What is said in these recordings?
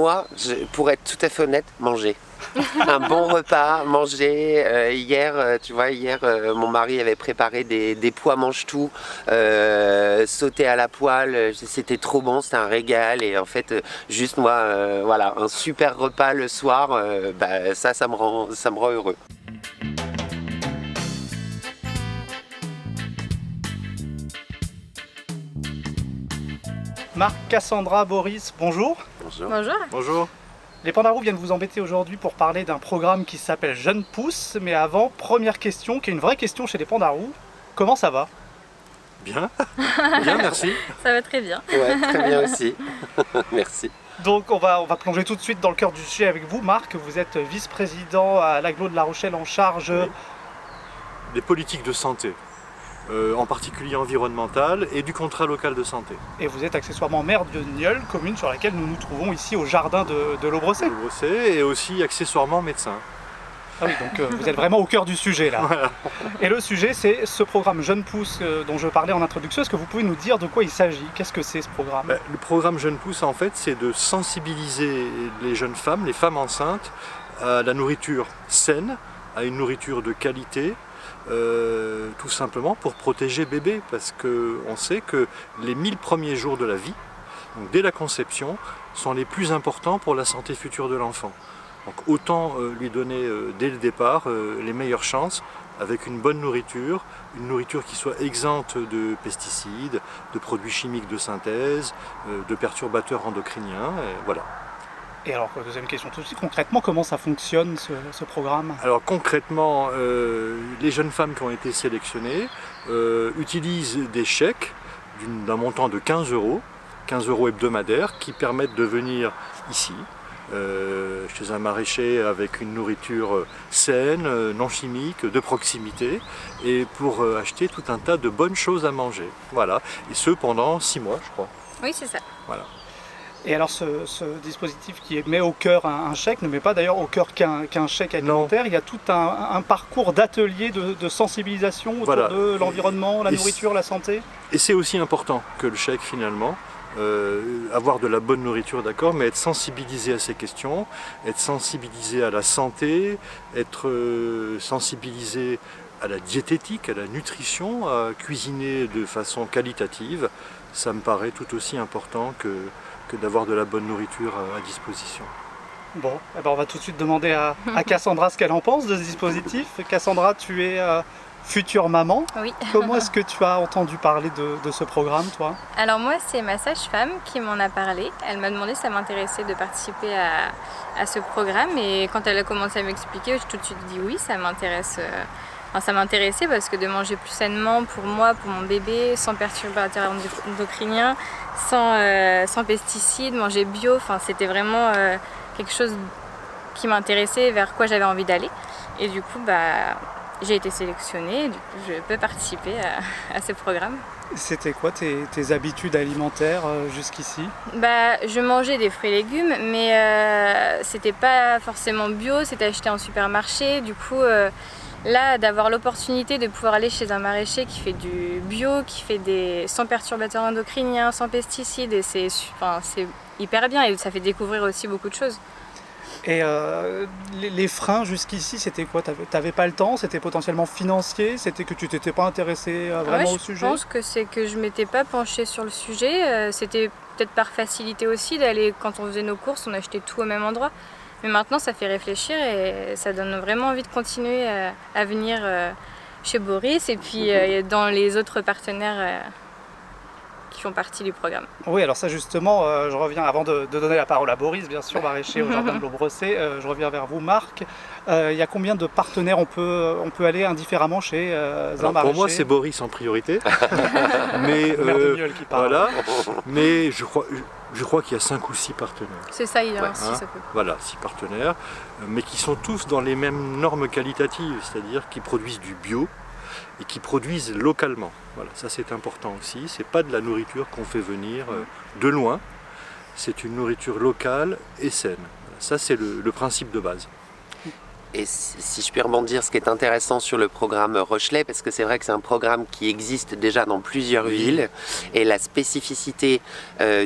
Moi, pour être tout à fait honnête, manger. Un bon repas, manger. Hier, mon mari avait préparé des pois mange-tout sautés à la poêle. C'était trop bon, c'était un régal. Et en fait, juste moi, voilà, un super repas le soir, ça me rend heureux. Marc, Cassandra, Boris, bonjour. Bonjour. Bonjour. Bonjour. Les Pandarous viennent vous embêter aujourd'hui pour parler d'un programme qui s'appelle Jeunes Pousses. Mais avant, première question, qui est une vraie question chez les Pandarous. Comment ça va? Bien. Bien, merci. Ça va très bien. Ouais, très bien aussi. Merci. Donc on va plonger tout de suite dans le cœur du sujet avec vous, Marc. Vous êtes vice-président à l'Agglo de La Rochelle en charge des politiques de santé, en particulier environnementales, et du contrat local de santé. et vous êtes accessoirement maire de Nieul, commune sur laquelle nous nous trouvons ici au jardin de l'Aubressé. Le Brosset, et aussi accessoirement médecin. Ah oui, donc vous êtes vraiment au cœur du sujet là. Voilà. Et le sujet, c'est ce programme Jeunes Pousses dont je parlais en introduction. Est-ce que vous pouvez nous dire de quoi il s'agit? Qu'est-ce que c'est ce programme? Le programme Jeunes Pousses, en fait, c'est de sensibiliser les jeunes femmes, les femmes enceintes, à la nourriture saine, à une nourriture de qualité, tout simplement pour protéger bébé, parce qu'on sait que les 1000 premiers jours de la vie, donc dès la conception, sont les plus importants pour la santé future de l'enfant. Donc autant lui donner dès le départ les meilleures chances avec une bonne nourriture, une nourriture qui soit exempte de pesticides, de produits chimiques de synthèse, de perturbateurs endocriniens, voilà. Et alors, deuxième question tout de suite, concrètement, comment ça fonctionne ce programme? Alors concrètement, les jeunes femmes qui ont été sélectionnées utilisent des chèques d'un montant de 15 € hebdomadaires, qui permettent de venir ici, chez un maraîcher avec une nourriture saine, non chimique, de proximité, et pour acheter tout un tas de bonnes choses à manger. Voilà, et ce pendant 6 mois, je crois. Oui, c'est ça. Voilà. Et alors ce dispositif qui met au cœur un chèque ne met pas d'ailleurs au cœur qu'un chèque alimentaire. Il y a tout un parcours d'ateliers de sensibilisation autour Voilà. de l'environnement, la Et nourriture, la santé. Et c'est aussi important que le chèque finalement, avoir de la bonne nourriture, d'accord, mais être sensibilisé à ces questions, être sensibilisé à la santé, être sensibilisé à la diététique, à la nutrition, à cuisiner de façon qualitative, ça me paraît tout aussi important que d'avoir de la bonne nourriture à disposition. Bon, eh ben on va tout de suite demander à Cassandra ce qu'elle en pense de ce dispositif. Cassandra, tu es future maman. Oui. Comment est-ce que tu as entendu parler de ce programme, toi? Alors moi, c'est ma sage-femme qui m'en a parlé. Elle m'a demandé si ça m'intéressait de participer à ce programme. Et quand elle a commencé à m'expliquer, j'ai tout de suite dit oui, ça m'intéresse. Ça m'intéressait parce que de manger plus sainement pour moi, pour mon bébé, sans perturbateurs endocriniens, sans pesticides, manger bio, c'était vraiment quelque chose qui m'intéressait, vers quoi j'avais envie d'aller. Et du coup, j'ai été sélectionnée, et du coup, je peux participer à ce programme. C'était quoi tes habitudes alimentaires jusqu'ici? Je mangeais des fruits et légumes, mais c'était pas forcément bio, c'était acheté en supermarché. Du coup, là, d'avoir l'opportunité de pouvoir aller chez un maraîcher qui fait du bio, qui fait sans perturbateurs endocriniens, sans pesticides, et c'est hyper bien et ça fait découvrir aussi beaucoup de choses. Et les freins jusqu'ici, c'était quoi? T'avais pas le temps? C'était potentiellement financier? C'était que tu t'étais pas intéressé vraiment au sujet? Je pense que c'est que je m'étais pas penchée sur le sujet. C'était peut-être par facilité aussi d'aller, quand on faisait nos courses, on achetait tout au même endroit. Mais maintenant, ça fait réfléchir et ça donne vraiment envie de continuer à venir chez Boris et puis dans les autres partenaires qui font partie du programme. Oui, alors ça justement, je reviens, avant de donner la parole à Boris, bien sûr, maraîcher au jardin de l'Aubressé, je reviens vers vous, Marc. Il y a combien de partenaires on peut aller indifféremment chez un maraîcher? Pour moi, c'est Boris en priorité. Mais, Le maire de Nieul qui parle. Voilà. Mais je crois qu'il y a 5 ou 6 partenaires. C'est ça, il y en a Ouais, aussi, ça peut. Voilà, 6 partenaires, mais qui sont tous dans les mêmes normes qualitatives, c'est-à-dire qui produisent du bio et qui produisent localement. Voilà, ça c'est important aussi. C'est pas de la nourriture qu'on fait venir de loin. C'est une nourriture locale et saine. Voilà, ça c'est le principe de base. et si je puis rebondir, ce qui est intéressant sur le programme Rochelet, parce que c'est vrai que c'est un programme qui existe déjà dans plusieurs villes, et la spécificité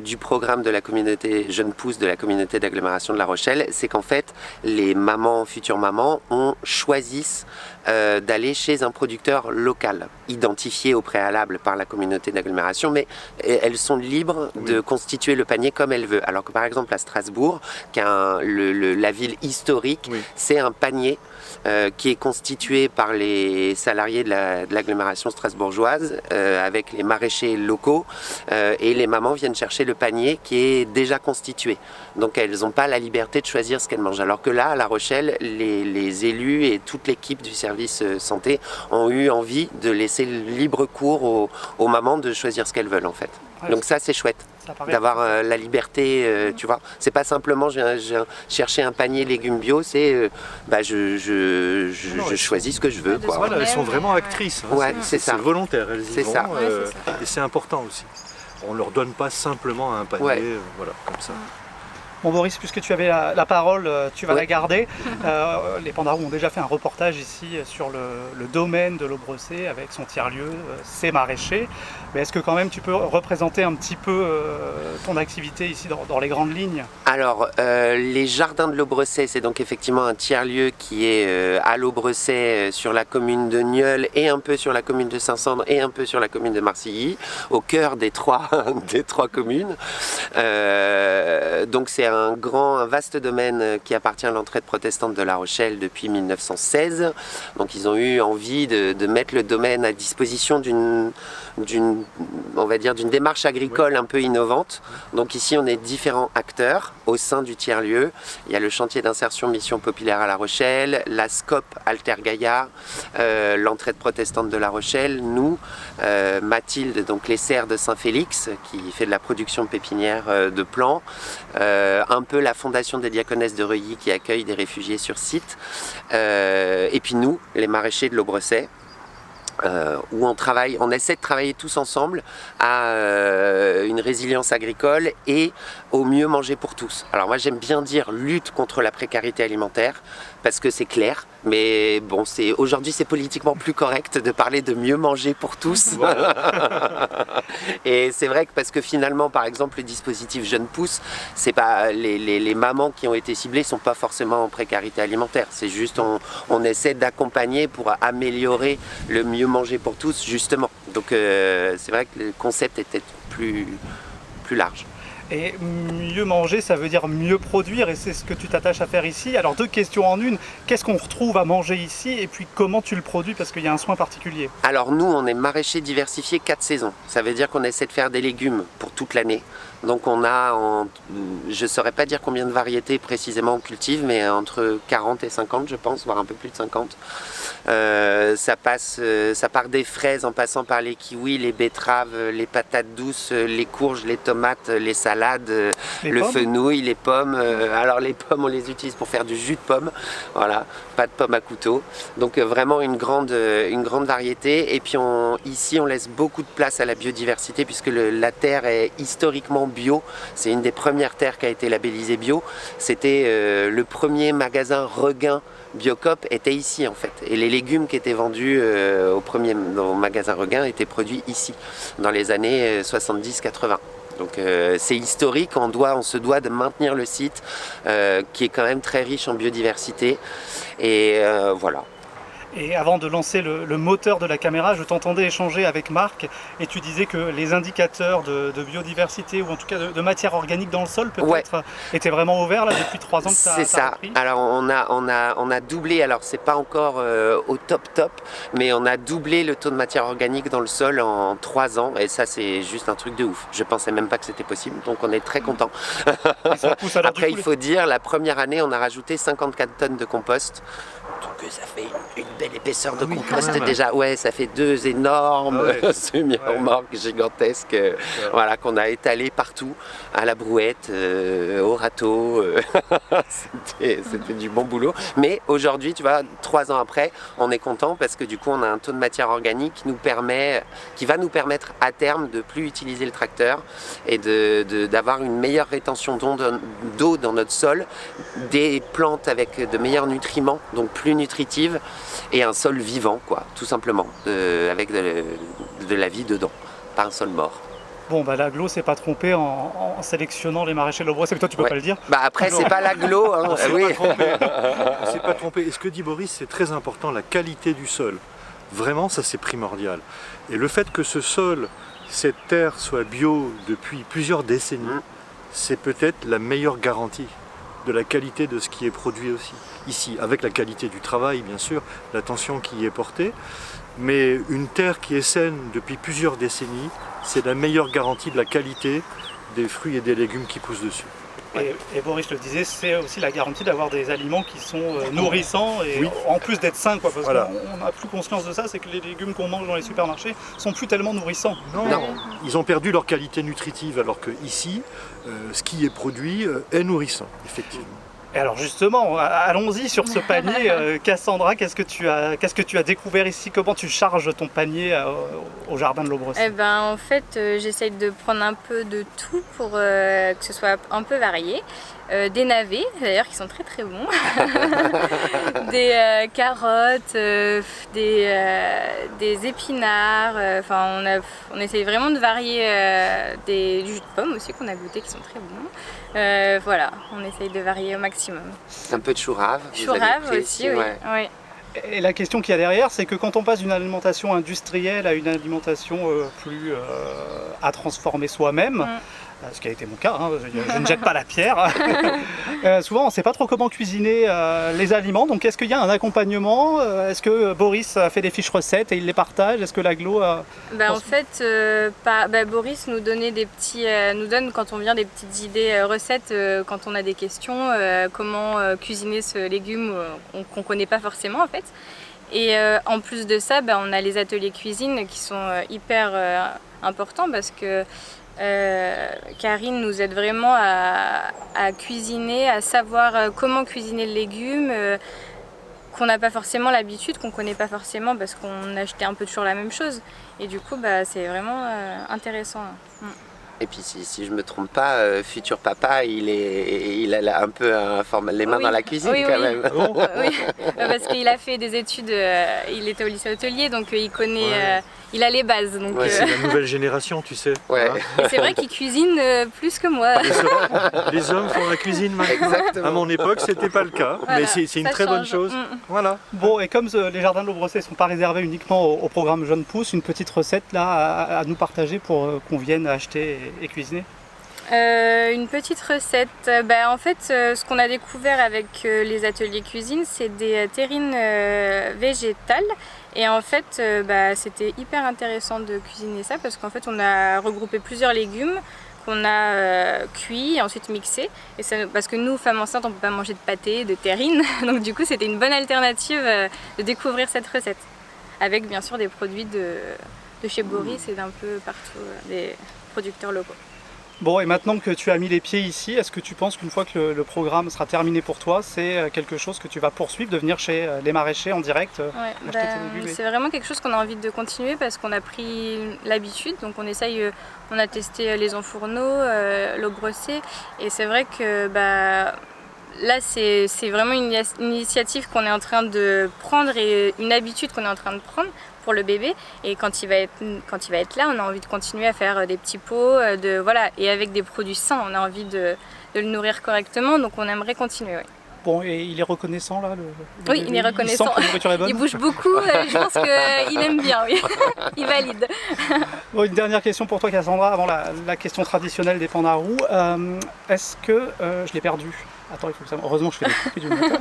du programme de la communauté Jeunes Pousses, de la communauté d'agglomération de La Rochelle, c'est qu'en fait, les mamans, futures mamans, choisissent d'aller chez un producteur local, identifié au préalable par la communauté d'agglomération, mais elles sont libres de constituer le panier comme elles veulent. Alors que par exemple à Strasbourg, qui est la ville historique, c'est un panier qui est constitué par les salariés de l'agglomération strasbourgeoise, avec les maraîchers locaux, et les mamans viennent chercher le panier qui est déjà constitué. Donc elles n'ont pas la liberté de choisir ce qu'elles mangent. Alors que là, à La Rochelle, les élus et toute l'équipe du service santé ont eu envie de laisser libre cours aux mamans de choisir ce qu'elles veulent en fait. Ouais, donc ça c'est chouette d'avoir la liberté, tu vois. C'est pas simplement je viens chercher un panier légumes bio, c'est je choisis ce que je veux. Quoi. Voilà, elles sont vraiment actrices, hein, ouais, c'est ça. C'est volontaire, elles y vont, ça. Et c'est important aussi. On ne leur donne pas simplement un panier, voilà, comme ça. Bon Boris, puisque tu avais la parole, tu vas la garder. Les Pandarous ont déjà fait un reportage ici sur le domaine de l'Aubressé avec son tiers-lieu, ses maraîchers. Mais est-ce que quand même tu peux représenter un petit peu ton activité ici dans les grandes lignes? Alors, les jardins de l'Aubressé, c'est donc effectivement un tiers-lieu qui est à l'Aubressé sur la commune de Nieul et un peu sur la commune de Saint-Sandre et un peu sur la commune de Marcilly, au cœur des trois communes. Donc c'est un vaste domaine qui appartient à l'entraide protestante de La Rochelle depuis 1916. Donc ils ont eu envie de mettre le domaine à disposition d'une démarche agricole un peu innovante. Donc ici on est différents acteurs au sein du tiers-lieu. Il y a le chantier d'insertion mission populaire à La Rochelle, la SCOP Alter Gaïa, l'entraide protestante de La Rochelle, nous, Mathilde, donc les serres de Saint-Félix qui fait de la production pépinière de plants, un peu la fondation des diaconesses de Reuilly qui accueille des réfugiés sur site, et puis nous, les maraîchers de l'Aubressé, où on essaie de travailler tous ensemble à une résilience agricole et au mieux manger pour tous. Alors moi j'aime bien dire lutte contre la précarité alimentaire parce que c'est clair, mais bon, aujourd'hui c'est politiquement plus correct de parler de mieux manger pour tous. Et c'est vrai que parce que finalement, par exemple, le dispositif Jeunes Pousses, c'est pas les mamans qui ont été ciblées sont pas forcément en précarité alimentaire. C'est juste on essaie d'accompagner pour améliorer le mieux manger pour tous, justement. Donc c'est vrai que le concept était plus large. Et mieux manger, ça veut dire mieux produire, et c'est ce que tu t'attaches à faire ici. Alors 2 questions en une, qu'est-ce qu'on retrouve à manger ici, et puis comment tu le produis, parce qu'il y a un soin particulier? Alors nous, on est maraîchers diversifiés 4 saisons. Ça veut dire qu'on essaie de faire des légumes pour toute l'année. Donc on a, je ne saurais pas dire combien de variétés précisément on cultive, mais entre 40 et 50 je pense, voire un peu plus de 50. Ça part des fraises en passant par les kiwis, les betteraves, les patates douces, les courges, les tomates, les salades, le fenouil, les pommes. Alors les pommes on les utilise pour faire du jus de pomme, voilà, pas de pommes à couteau. Donc vraiment une grande variété. Et puis ici on laisse beaucoup de place à la biodiversité puisque la terre est historiquement bio. C'est une des premières terres qui a été labellisée bio. C'était le premier magasin Regain Biocoop était ici en fait. Et les légumes qui étaient vendus au magasin Regain étaient produits ici dans les années 70-80. Donc c'est historique, on se doit de maintenir le site qui est quand même très riche en biodiversité. Et voilà. Et avant de lancer le moteur de la caméra, je t'entendais échanger avec Marc et tu disais que les indicateurs de biodiversité ou en tout cas de matière organique dans le sol peut-être étaient vraiment ouverts là depuis 3 ans que ça a repris. C'est ça. Alors on a doublé, alors c'est pas encore au top, mais on a doublé le taux de matière organique dans le sol en 3 ans et ça c'est juste un truc de ouf. Je pensais même pas que c'était possible, donc on est très content. Après il faut dire, la première année on a rajouté 54 tonnes de compost. Donc ça fait une belle épaisseur de Oui, compost quand même. déjà. Ouais, ça fait 2 énormes semi-remorques gigantesques voilà, qu'on a étalées partout, à la brouette, au râteau. C'était du bon boulot. Mais aujourd'hui, tu vois, 3 ans après, on est content parce que du coup, on a un taux de matière organique qui va nous permettre à terme de plus utiliser le tracteur et d'avoir une meilleure rétention d'eau dans notre sol, des plantes avec de meilleurs nutriments, donc plus nutritives, et un sol vivant, quoi, tout simplement, avec de la vie dedans, pas un sol mort. Bon, bah l'aglo s'est pas trompé en sélectionnant les maraîchers de l'Aubrosset, mais toi tu peux Ouais. pas le dire. Bah après, c'est pas l'aglo, hein. On s'est Oui. pas trompé. On s'est pas trompé. Et ce que dit Boris, c'est très important, la qualité du sol. Vraiment, ça c'est primordial. Et le fait que ce sol, cette terre soit bio depuis plusieurs décennies, c'est peut-être la meilleure garantie de la qualité de ce qui est produit aussi. Ici, avec la qualité du travail, bien sûr, l'attention qui y est portée. Mais une terre qui est saine depuis plusieurs décennies, c'est la meilleure garantie de la qualité des fruits et des légumes qui poussent dessus. Et Boris le disait, c'est aussi la garantie d'avoir des aliments qui sont nourrissants et Oui. en plus d'être sains, quoi, parce Voilà. qu'on n'a plus conscience de ça, c'est que les légumes qu'on mange dans les supermarchés sont plus tellement nourrissants. Non. Ils ont perdu leur qualité nutritive, alors que ici, ce qui est produit est nourrissant, effectivement. Et alors justement, allons-y sur ce panier. Cassandra, qu'est-ce que tu as découvert ici? Comment tu charges ton panier au jardin de l'Aubrosset? Eh ben, en fait, j'essaye de prendre un peu de tout pour que ce soit un peu varié. Des navets, d'ailleurs, qui sont très très bons. Des carottes, des épinards. Enfin, on essaye vraiment de varier des jus de pommes aussi qu'on a goûté qui sont très bons. Voilà, on essaye de varier au maximum. Un peu de chou rave. vous avez Chou-rave pris aussi, oui. ouais. Oui. Et la question qu'il y a derrière, c'est que quand on passe d'une alimentation industrielle à une alimentation plus à transformer soi-même, ce qui a été mon cas, hein, je ne jette pas la pierre, souvent on ne sait pas trop comment cuisiner les aliments, donc est-ce qu'il y a un accompagnement? Est-ce que Boris a fait des fiches recettes et il les partage? Est-ce que l'aglo a... En fait, Boris nous donnait nous donne quand on vient des petites idées recettes quand on a des questions, comment cuisiner ce légume qu'on ne connaît pas forcément en fait. Et en plus de ça, on a les ateliers cuisine qui sont hyper importants parce que Karine nous aide vraiment à cuisiner, à savoir comment cuisiner le légume. Qu'on n'a pas forcément l'habitude, qu'on ne connaît pas forcément parce qu'on achetait un peu toujours la même chose. Et du coup, c'est vraiment intéressant. Et puis si je me trompe pas, futur papa, il a un peu les mains Oui. dans la cuisine Oui, quand oui. même. Oui, parce qu'il a fait des études, il était au lycée hôtelier, donc il connaît, il a les bases. Donc, Ouais, c'est la nouvelle génération, tu sais. Ouais. et c'est vrai qu'il cuisine plus que moi. Les hommes font la cuisine maintenant. Exactement. À mon époque, c'était pas le cas, Voilà, mais c'est une ça très bonne change. chose. Voilà. Bon, et comme les jardins de l'Aubrosset ne sont pas réservés uniquement au programme Jeunes Pousses, une petite recette là à nous partager pour qu'on vienne acheter et cuisiner? Une petite recette. En fait, ce qu'on a découvert avec les ateliers cuisine, c'est des terrines végétales. Et en fait, c'était hyper intéressant de cuisiner ça parce qu'en fait, on a regroupé plusieurs légumes qu'on a cuits et ensuite mixés. Et parce que nous, femmes enceintes, on ne peut pas manger de pâté, de terrine. Donc du coup, c'était une bonne alternative de découvrir cette recette. Avec bien sûr des produits de chez Boris et d'un peu partout, des producteurs locaux. Bon, et maintenant que tu as mis les pieds ici, est-ce que tu penses qu'une fois que le programme sera terminé pour toi, c'est quelque chose que tu vas poursuivre, de venir chez les maraîchers en direct acheter tes légumes? C'est vraiment quelque chose qu'on a envie de continuer parce qu'on a pris l'habitude. Donc on essaye, on a testé les enfourneaux, l'Aubrosset. Et c'est vrai que là, c'est vraiment une initiative qu'on est en train de prendre et une habitude qu'on est en train de prendre pour le bébé. Et quand il va être là, on a envie de continuer à faire des petits pots, et avec des produits sains, on a envie de le nourrir correctement. Donc on aimerait continuer. Oui. Bon, et il est reconnaissant là Oui, bébé, il est reconnaissant. Il sent que la nourriture est bonne? Il bouge beaucoup, je pense qu'il aime bien, oui. Il valide. Bon, une dernière question pour toi, Cassandra, avant la question traditionnelle des pandarous. Est-ce que je l'ai perdu? Attends, il faut que ça... Heureusement, je fais des coupes et du montage.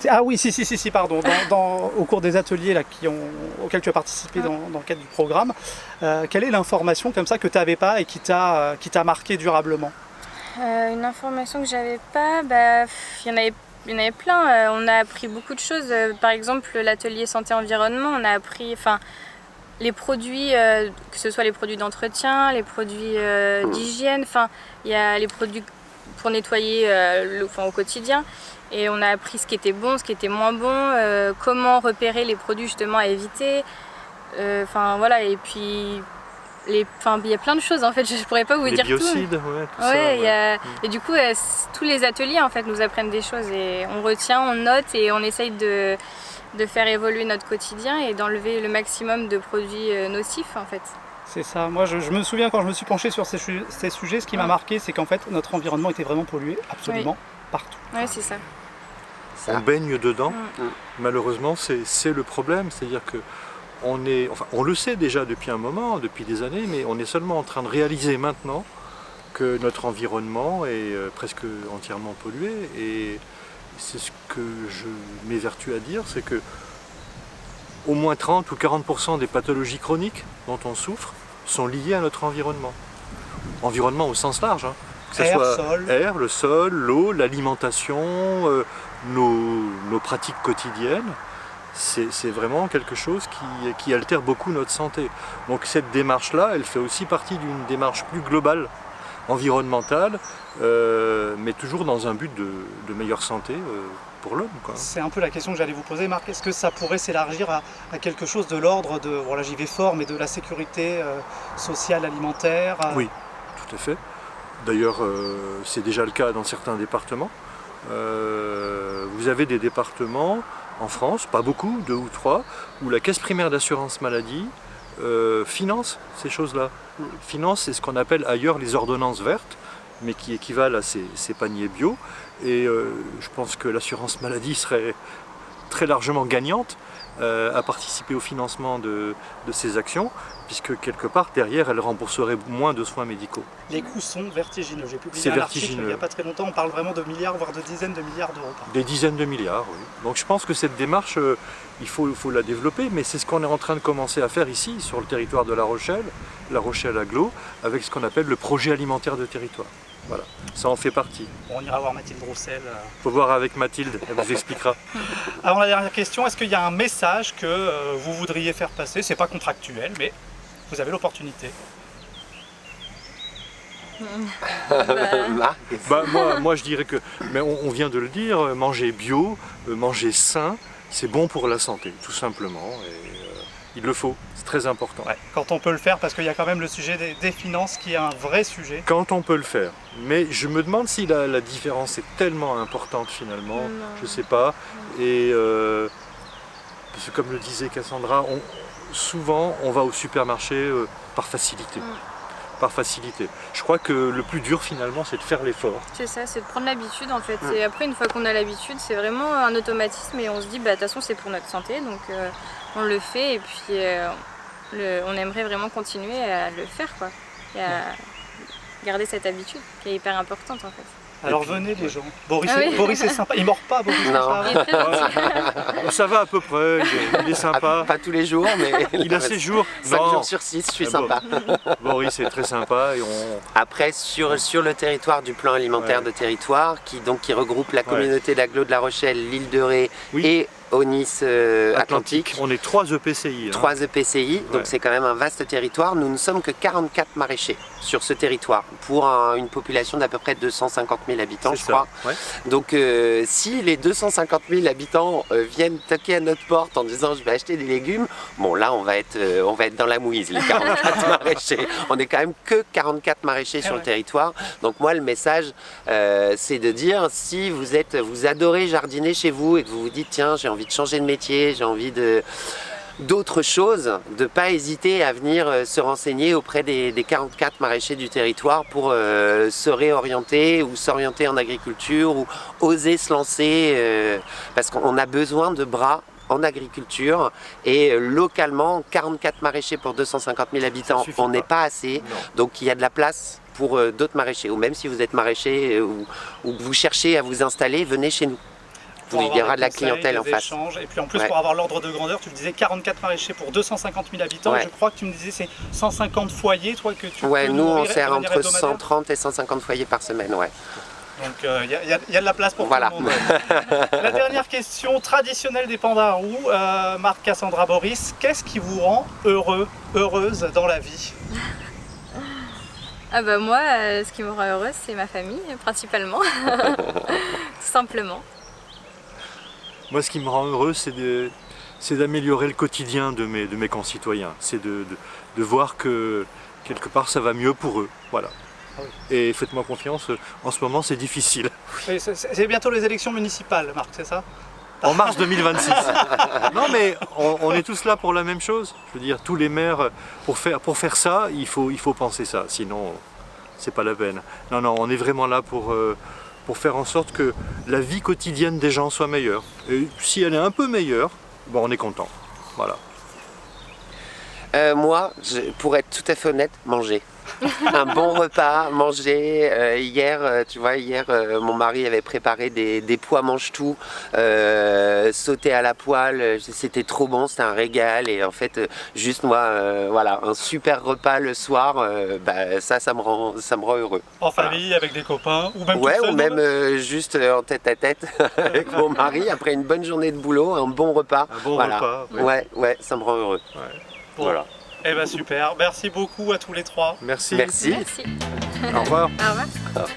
Ah oui, si, pardon. Au cours des ateliers là, auxquels tu as participé dans le cadre du programme, quelle est l'information comme ça que tu n'avais pas et qui t'a marqué durablement? Une information que j'avais pas, il y en avait Il y en avait plein, on a appris beaucoup de choses. Par exemple, l'atelier santé-environnement, on a appris les produits, que ce soit les produits d'entretien, les produits d'hygiène, il y a les produits pour nettoyer au quotidien. Et on a appris ce qui était bon, ce qui était moins bon, comment repérer les produits justement à éviter. Voilà, et puis il y a plein de choses en fait, je ne pourrais pas vous dire tout. Les biocides, tout ça. Et du coup, tous les ateliers en fait nous apprennent des choses et on retient, on note et on essaye de faire évoluer notre quotidien et d'enlever le maximum de produits nocifs en fait. C'est ça. Moi, je me souviens quand je me suis penché sur ces sujets, ce qui m'a marqué, c'est qu'en fait, notre environnement était vraiment pollué absolument partout. Oui, c'est ça. On baigne dedans. Malheureusement, c'est le problème. C'est-à-dire que on le sait déjà depuis un moment, depuis des années, mais on est seulement en train de réaliser maintenant que notre environnement est presque entièrement pollué. Et c'est ce que je m'évertue à dire, c'est que au moins 30 ou 40% des pathologies chroniques dont on souffre sont liées à notre environnement. Environnement au sens large, hein. Que ce soit air, le sol, l'eau, l'alimentation, nos pratiques quotidiennes. C'est vraiment quelque chose qui altère beaucoup notre santé. Donc cette démarche-là, elle fait aussi partie d'une démarche plus globale, environnementale, mais toujours dans un but de meilleure santé pour l'homme. C'est un peu la question que j'allais vous poser, Marc. Est-ce que ça pourrait s'élargir à quelque chose de l'ordre de, voilà, j'y vais fort, mais de la sécurité sociale, alimentaire Oui, tout à fait. D'ailleurs, c'est déjà le cas dans certains départements. Vous avez des départements en France, pas beaucoup, 2 ou 3, où la caisse primaire d'assurance maladie finance ces choses-là. Finance, c'est ce qu'on appelle ailleurs les ordonnances vertes, mais qui équivalent à ces paniers bio. Et je pense que l'assurance maladie serait très largement gagnante à participer au financement de ces actions, puisque quelque part derrière elle rembourserait moins de soins médicaux. Les coûts sont vertigineux. J'ai publié un article il n'y a pas très longtemps, on parle vraiment de milliards, voire de dizaines de milliards d'euros. Des dizaines de milliards, oui. Donc je pense que cette démarche, il faut la développer, mais c'est ce qu'on est en train de commencer à faire ici, sur le territoire de La Rochelle Agglo, avec ce qu'on appelle le projet alimentaire de territoire. Voilà, ça en fait partie. On ira voir Mathilde Roussel. Faut voir avec Mathilde, elle vous expliquera. Avant la dernière question, est-ce qu'il y a un message que vous voudriez faire passer? C'est pas contractuel, mais vous avez l'opportunité. Moi je dirais que, mais on vient de le dire, manger bio, manger sain, c'est bon pour la santé, tout simplement. Et, il le faut, c'est très important. Ouais, quand on peut le faire, parce qu'il y a quand même le sujet des finances qui est un vrai sujet. Quand on peut le faire. Mais je me demande si la différence est tellement importante finalement, je ne sais pas. Et parce que comme le disait Cassandra, souvent on va au supermarché par facilité. Par facilité. Je crois que le plus dur finalement c'est de faire l'effort. C'est ça, c'est de prendre l'habitude en fait. Et après une fois qu'on a l'habitude, c'est vraiment un automatisme et on se dit de toute façon c'est pour notre santé, donc on le fait et puis on aimerait vraiment continuer à le faire quoi. Et à garder cette habitude qui est hyper importante en fait. Alors venez les gens. Boris est sympa, il mord pas Boris. Non. Il est très gentil. Ça va à peu près, il est sympa. Pas tous les jours, mais il a ses jours. 5 jours sur 6, je suis sympa. Boris est très sympa. Et Après, sur le territoire du plan alimentaire de territoire, qui regroupe la communauté d'Agglo de La Rochelle, l'île de Ré et Aunis Atlantique. On est 3 EPCI. 3 EPCI, donc c'est quand même un vaste territoire. Nous ne sommes que 44 maraîchers sur ce territoire, pour une population d'à peu près 250 000 habitants, je crois. Ouais. Donc si les 250 000 habitants viennent toquer à notre porte en disant je vais acheter des légumes, bon là on va être dans la mouise, les 44 maraîchers. On est quand même que 44 maraîchers sur le territoire. Donc moi le message c'est de dire, si vous adorez jardiner chez vous et que vous vous dites tiens j'ai envie de changer de métier, j'ai envie d'autres choses, de ne pas hésiter à venir se renseigner auprès des 44 maraîchers du territoire pour se réorienter ou s'orienter en agriculture ou oser se lancer parce qu'on a besoin de bras en agriculture et localement 44 maraîchers pour 250 000 habitants, on n'est pas assez, donc il y a de la place pour d'autres maraîchers, ou même si vous êtes maraîcher ou que vous cherchez à vous installer, venez chez nous. Il y aura de la clientèle en face. Et puis en plus, pour avoir l'ordre de grandeur, tu me disais 44 maraîchers pour 250 000 habitants. Je crois que tu me disais c'est 150 foyers, toi, que tu peux nous nourrir, on sert entre 130 et 150 foyers par semaine. Donc il y a de la place pour Voilà. tout le monde. La dernière question traditionnelle des Pandarous, Marc, Cassandra, Boris, qu'est-ce qui vous rend heureux, heureuse dans la vie? Ah bah moi, ce qui me rend heureuse, c'est ma famille, principalement. Tout simplement. Moi, ce qui me rend heureux, c'est d'améliorer le quotidien de mes concitoyens. C'est de voir que quelque part ça va mieux pour eux. Voilà. Ah oui. Et faites-moi confiance, en ce moment c'est difficile. Oui, c'est bientôt les élections municipales, Marc, c'est ça? En mars 2026. Non mais on est tous là pour la même chose. Je veux dire, tous les maires, pour faire ça, il faut penser ça. Sinon, c'est pas la peine. Non, on est vraiment là pour faire en sorte que la vie quotidienne des gens soit meilleure. Et si elle est un peu meilleure, bon, on est content. Voilà. Moi, pour être tout à fait honnête, manger. Un bon repas, manger. Hier, tu vois, mon mari avait préparé des pois mange-tout sautés à la poêle. C'était trop bon, c'était un régal. Et en fait, juste moi, voilà, un super repas le soir, ça me rend heureux. En famille, avec des copains, ou même Ouais, tout seul, ou même juste en tête à tête avec mon mari après une bonne journée de boulot, un bon repas. Un bon voilà. repas. Ouais, ça me rend heureux. Ouais. Bon. Voilà. Eh ben super, merci beaucoup à tous les trois. Merci. Merci. Merci. Au revoir. Au revoir.